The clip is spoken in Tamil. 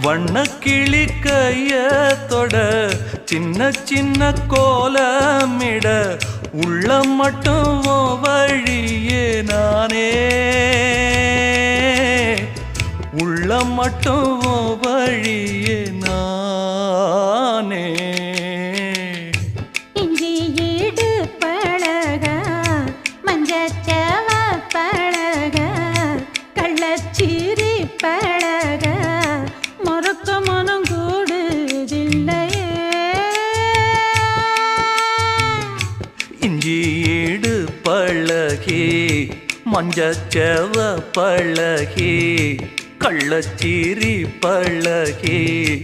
வண்ணக்கிளி கையத்தொட சின்ன சின்ன கோலமிட உள்ளம் மட்டும் வழியே நானே உள்ளம் மட்டும் வழியே நானே இஞ்சி ஈடு பழக மஞ்சச்சவ பழக கள்ளச்சீரி பழக மொறுக்க மனம் கூடுதில்லையே இஞ்சி ஈடு பழகி மஞ்சச்சவ பழகி கள்ளச்சீரி பழகி